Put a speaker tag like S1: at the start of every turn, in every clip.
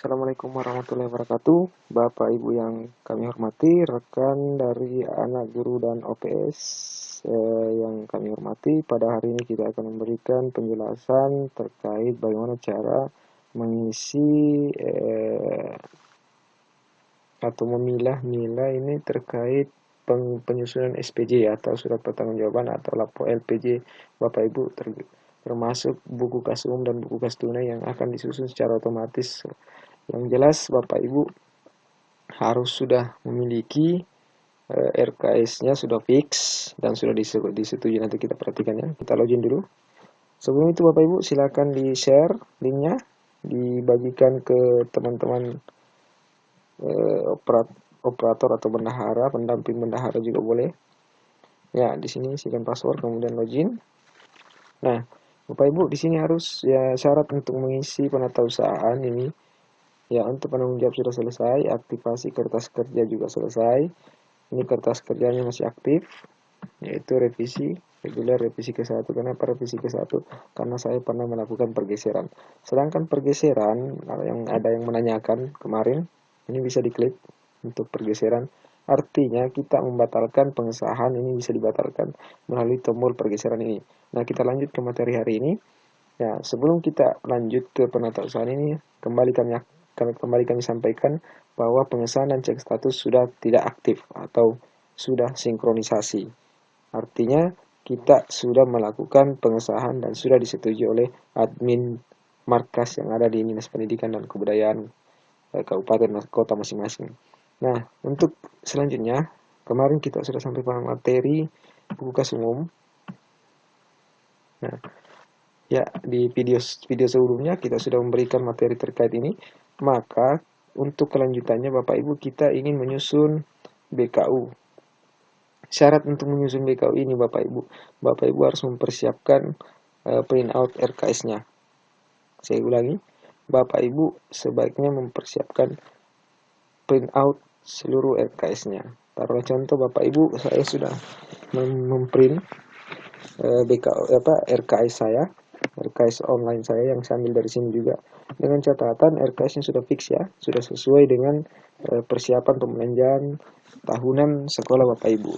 S1: Assalamualaikum warahmatullahi wabarakatuh. Bapak Ibu yang kami hormati, rekan dari anak guru dan OPS yang kami hormati, pada hari ini kita akan memberikan penjelasan terkait bagaimana cara mengisi atau memilah-milah ini terkait penyusunan SPJ atau surat pertanggungjawaban atau lapor LPJ Bapak Ibu, termasuk buku kas umum dan buku kas tunai yang akan disusun secara otomatis. Yang jelas Bapak Ibu harus sudah memiliki RKS-nya sudah fix dan sudah disetujui. Nanti kita perhatikan ya. Kita login dulu. Sebelum itu Bapak Ibu silakan di-share linknya, dibagikan ke teman-teman operator atau bendahara, pendamping bendahara juga boleh. Ya, di sini isikan password kemudian login. Nah, Bapak Ibu di sini harus ya syarat untuk mengisi penatausahaan ini. Ya, untuk penanggung jawab sudah selesai, aktivasi kertas kerja juga selesai. Ini kertas kerjanya masih aktif, yaitu revisi, reguler revisi ke-1. Kenapa revisi ke-1? Karena saya pernah melakukan pergeseran. Sedangkan pergeseran, yang ada yang menanyakan kemarin, ini bisa diklik untuk pergeseran. Artinya kita membatalkan pengesahan, ini bisa dibatalkan melalui tombol pergeseran ini. Nah, kita lanjut ke materi hari ini. Ya, sebelum kita lanjut ke penatausahaan ini, kembali kami sampaikan bahwa pengesahan dan cek status sudah tidak aktif atau sudah sinkronisasi. Artinya kita sudah melakukan pengesahan dan sudah disetujui oleh admin markas yang ada di Dinas Pendidikan dan Kebudayaan kabupaten kota masing-masing. Nah, untuk selanjutnya, kemarin kita sudah sampai pada materi buku kas umum. Nah, ya, di video sebelumnya kita sudah memberikan materi terkait ini. Maka untuk kelanjutannya Bapak Ibu kita ingin menyusun BKU. Syarat untuk menyusun BKU ini Bapak Ibu harus mempersiapkan printout RKS-nya. Saya ulangi, Bapak Ibu sebaiknya mempersiapkan printout seluruh RKS-nya. Taruhlah contoh Bapak Ibu, saya sudah memprint RKS saya, RKS online saya yang saya ambil dari sini juga, dengan catatan RKS-nya sudah fix ya, sudah sesuai dengan persiapan pembelanjaan tahunan sekolah Bapak Ibu.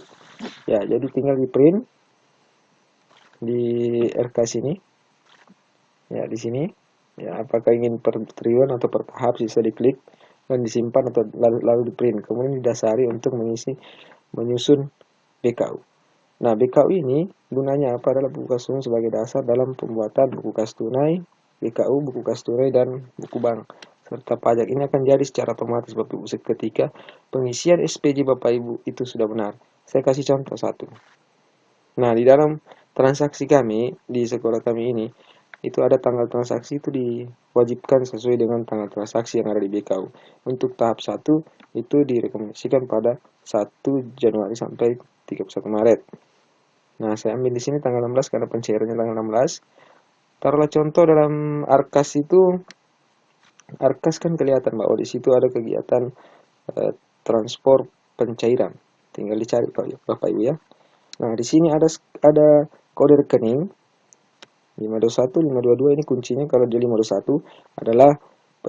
S1: Ya, jadi tinggal di print di RKS ini. Ya, di sini. Ya, apakah ingin per triwulan atau per tahap bisa diklik dan disimpan atau lalu di print. Kemudian didasari untuk menyusun BKU. Nah, BKU ini gunanya apa? Adalah buku kas umum sebagai dasar dalam pembuatan buku kas tunai, BKU, buku kas tunai, dan buku bank serta pajak. Ini akan jadi secara otomatis Bapak Ibu ketika pengisian SPJ Bapak Ibu itu sudah benar. Saya kasih contoh satu. Nah, di dalam transaksi kami di sekolah kami ini, itu ada tanggal transaksi itu diwajibkan sesuai dengan tanggal transaksi yang ada di BKU. Untuk tahap 1 itu direkomendasikan pada 1 Januari sampai 31 Maret. Nah, saya ambil di sini tanggal 16 karena pencairannya tanggal 16. Taruhlah contoh dalam Arkas itu, Arkas kan kelihatan bahwa di situ ada kegiatan transport pencairan. Tinggal dicari Bapak Ibu ya. Nah, di sini ada kode rekening 521, 522 ini kuncinya. Kalau di 521 adalah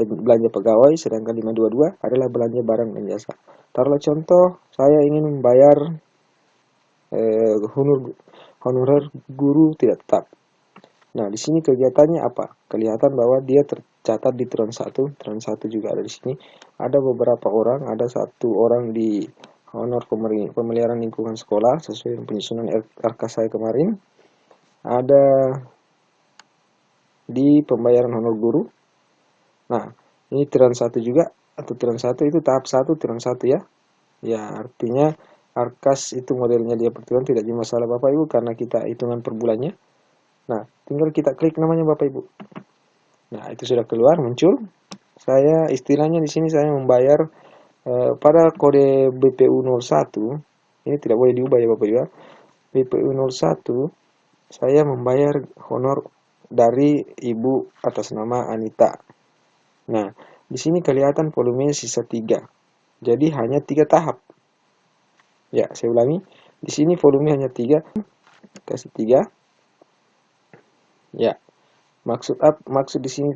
S1: belanja pegawai, sedangkan 522 adalah belanja barang dan jasa. Taruhlah contoh, saya ingin membayar honorer guru tidak tetap. Nah, di sini kegiatannya apa? Kelihatan bahwa dia tercatat di Tran 1. Tran 1 juga ada di sini. Ada beberapa orang, ada 1 orang di honor pemeliharaan lingkungan sekolah sesuai dengan penyusunan RK saya kemarin. Ada di pembayaran honor guru. Nah, ini Tran 1 juga, atau Tran 1 itu tahap 1 Tran 1 ya. Ya, artinya Arkas itu modelnya dia per tidak jadi masalah Bapak Ibu karena kita hitungan per bulannya. Nah, tinggal kita klik namanya Bapak Ibu. Nah, itu sudah keluar, muncul. Saya istilahnya di sini saya membayar pada kode BPU 01. Ini tidak boleh diubah ya Bapak Ibu. BPU 01 saya membayar honor dari Ibu atas nama Anita. Nah, di sini kelihatan volumenya sisa 3. Jadi hanya 3 tahap. Ya, saya ulangi. Di sini volume hanya 3. Kasih 3. Ya. Maksud di sini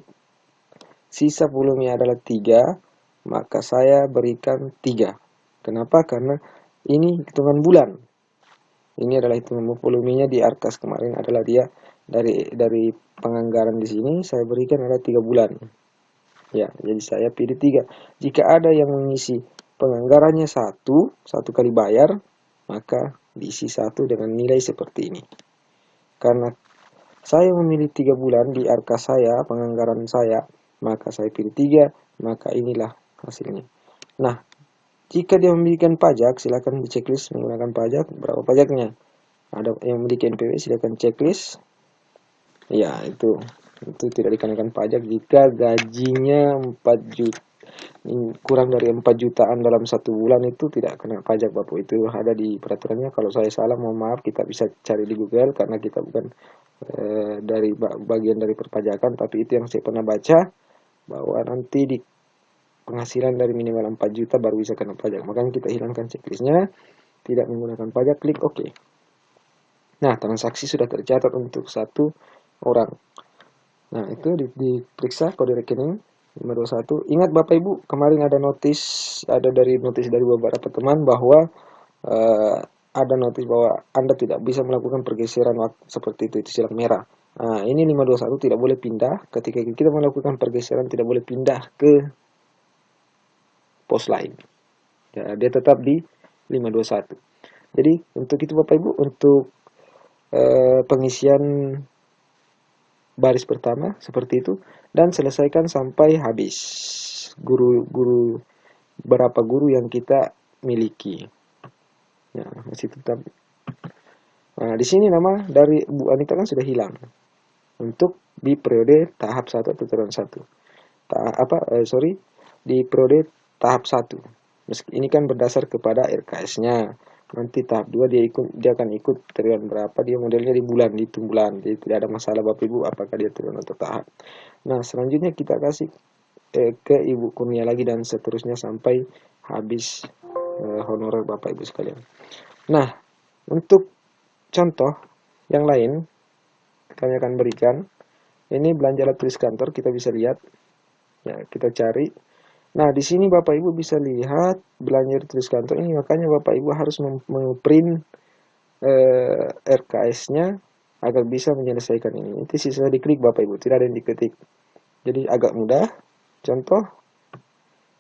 S1: sisa volumenya adalah 3, maka saya berikan 3. Kenapa? Karena ini hitungan bulan. Ini adalah hitungan volumenya di Arkas kemarin adalah dia dari penganggaran di sini saya berikan adalah 3 bulan. Ya, jadi saya pilih 3. Jika ada yang mengisi penganggarannya satu kali bayar, maka diisi 1 dengan nilai seperti ini. Karena saya memilih 3 bulan di Arkas saya, penganggaran saya, maka saya pilih 3, maka inilah hasilnya. Nah, jika dia memberikan pajak, silakan di checklist menggunakan pajak, berapa pajaknya. Ada yang memiliki NPWP, silakan checklist. Ya, itu tidak dikenakan pajak jika gajinya 4 juta, kurang dari 4 jutaan dalam 1 bulan itu tidak kena pajak Bapak. Itu ada di peraturannya. Kalau saya salah mohon maaf, kita bisa cari di Google karena kita bukan dari bagian dari perpajakan, tapi itu yang saya pernah baca bahwa nanti di penghasilan dari minimal 4 juta baru bisa kena pajak. Makanya kita hilangkan checklistnya, tidak menggunakan pajak, klik OK. Nah, transaksi sudah tercatat untuk 1 orang. Nah, itu diperiksa kode rekening 521. Ingat Bapak Ibu, kemarin ada notis dari beberapa teman bahwa ada notis bahwa Anda tidak bisa melakukan pergeseran waktu seperti itu silang merah. Nah, ini 521 tidak boleh pindah. Ketika kita melakukan pergeseran tidak boleh pindah ke pos lain. Ya, dia tetap di 521. Jadi, untuk itu Bapak Ibu, untuk pengisian baris pertama seperti itu dan selesaikan sampai habis berapa guru yang kita miliki. Ya, masih tetap. Nah, di sini nama dari Bu Anita kan sudah hilang untuk di periode tahap 1 atau triwulan 1. Di periode tahap 1. Ini kan berdasar kepada RKS-nya. Nanti tahap 2 dia akan ikut triwulan berapa, dia modelnya di bulan, dihitung bulan. Jadi tidak ada masalah Bapak Ibu apakah dia triwulan atau tahap. Nah, selanjutnya kita kasih ke Ibu Kurnia lagi dan seterusnya sampai habis honorer Bapak Ibu sekalian. Nah, untuk contoh yang lain kami akan berikan. Ini belanja alat tulis kantor, kita bisa lihat. Ya, kita cari. Nah, di sini Bapak Ibu bisa lihat belanja tulis kantor ini, makanya Bapak Ibu harus memprint RKS-nya agar bisa menyelesaikan ini. Itu sisa diklik Bapak Ibu, tidak ada yang diketik. Jadi agak mudah. Contoh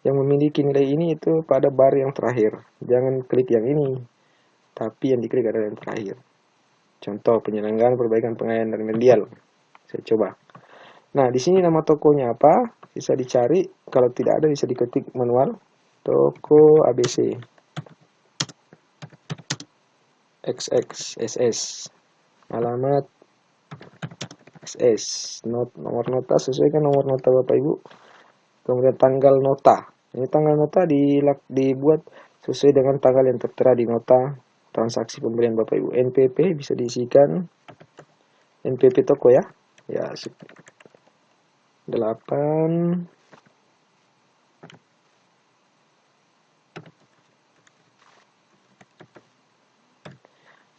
S1: yang memiliki nilai ini itu pada bar yang terakhir. Jangan klik yang ini, tapi yang diklik adalah yang terakhir. Contoh penyelenggaraan perbaikan pengayaan dan remedial. Saya coba. Nah, di sini nama tokonya apa? Bisa dicari. Kalau tidak ada bisa diketik manual. Toko ABC. XXSS. Alamat SS. Nomor nota sesuaikan nomor nota Bapak Ibu. Kemudian tanggal nota. Ini tanggal nota dibuat sesuai dengan tanggal yang tertera di nota transaksi pembelian Bapak Ibu. NPP bisa diisikan. NPP toko ya. Ya, 8.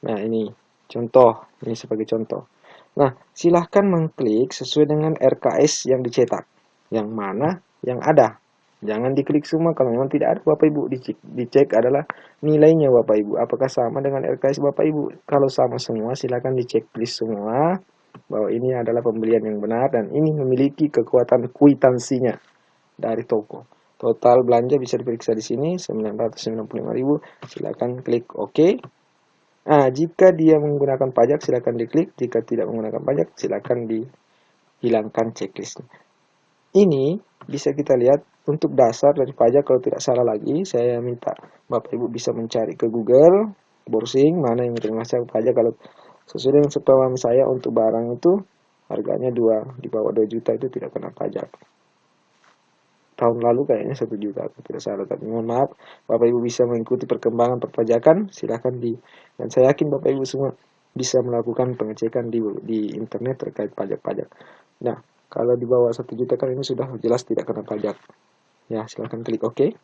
S1: Nah, ini contoh. Ini sebagai contoh. Nah, silahkan mengklik sesuai dengan RKS yang dicetak. Yang mana yang ada. Jangan diklik semua kalau memang tidak ada Bapak Ibu. Dicek adalah nilainya Bapak Ibu. Apakah sama dengan RKS Bapak Ibu? Kalau sama semua silahkan dicek list semua. Bahwa ini adalah pembelian yang benar dan ini memiliki kekuatan kwitansinya dari toko. Total belanja bisa diperiksa di sini 995.000. Silakan klik OK. Nah, jika dia menggunakan pajak silakan diklik, jika tidak menggunakan pajak silakan dihilangkan checklistnya. Ini bisa kita lihat untuk dasar dari pajak. Kalau tidak salah lagi, saya minta Bapak Ibu bisa mencari ke Google browsing mana yang termasuk pajak. Kalau sesuai dengan sepengetahuan saya untuk barang itu harganya di bawah 2 juta itu tidak kena pajak. Tahun lalu kayaknya 1 juta tidak salah, tapi mohon maaf Bapak Ibu bisa mengikuti perkembangan perpajakan silahkan dan saya yakin Bapak Ibu semua bisa melakukan pengecekan di internet terkait pajak-pajak. Nah, kalau di bawah 1 juta kan ini sudah jelas tidak kena pajak. Ya, silahkan klik OK.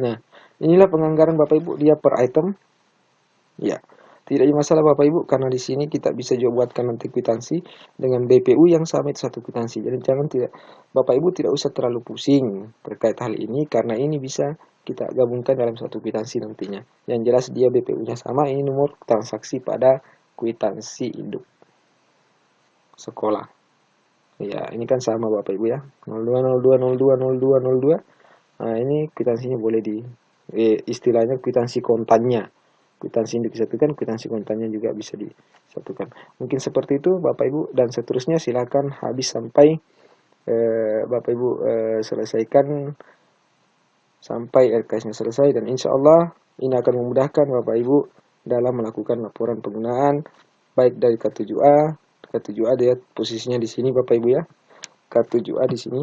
S1: Nah, inilah penganggaran Bapak Ibu dia per item. Ya, Tidak ada masalah Bapak Ibu, karena di sini kita bisa juga buatkan nanti kwitansi dengan BPU yang sama itu satu kwitansi. Jadi Bapak Ibu tidak usah terlalu pusing terkait hal ini, karena ini bisa kita gabungkan dalam satu kwitansi nantinya. Yang jelas dia BPU-nya sama, ini nomor transaksi pada kwitansi induk sekolah. Ya, ini kan sama Bapak Ibu ya. 0202020202. Nah, ini kwitansinya boleh istilahnya kwitansi kontannya. Kwitansi induk disatukan, kwitansi kontannya juga bisa disatukan. Mungkin seperti itu Bapak Ibu, dan seterusnya silakan habis sampai Bapak Ibu selesaikan sampai RKS-nya selesai, dan insya Allah ini akan memudahkan Bapak Ibu dalam melakukan laporan penggunaan baik dari K7A. K7A dia posisinya di sini Bapak Ibu ya. K7A di sini.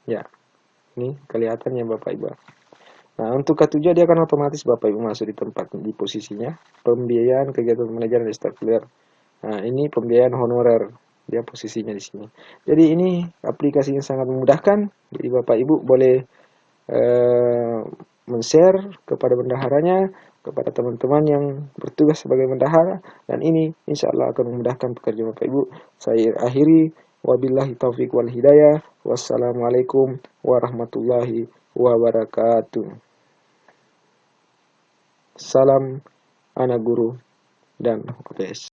S1: Ya, ini kelihatannya Bapak Ibu. Nah, untuk K7 dia akan otomatis Bapak Ibu masuk di tempat di posisinya. Pembiayaan kegiatan pembelajaran ekstrakurikuler. Nah, ini pembiayaan honorer. Dia posisinya di sini. Jadi ini aplikasinya sangat memudahkan. Jadi Bapak Ibu boleh men-share kepada bendaharanya, kepada teman-teman yang bertugas sebagai bendahara, dan ini insya Allah akan memudahkan pekerjaan Bapak Ibu. Saya akhiri, wabillahi taufiq wal hidayah. Wassalamualaikum warahmatullahi wabarakatuh. Salam anak guru dan OPS.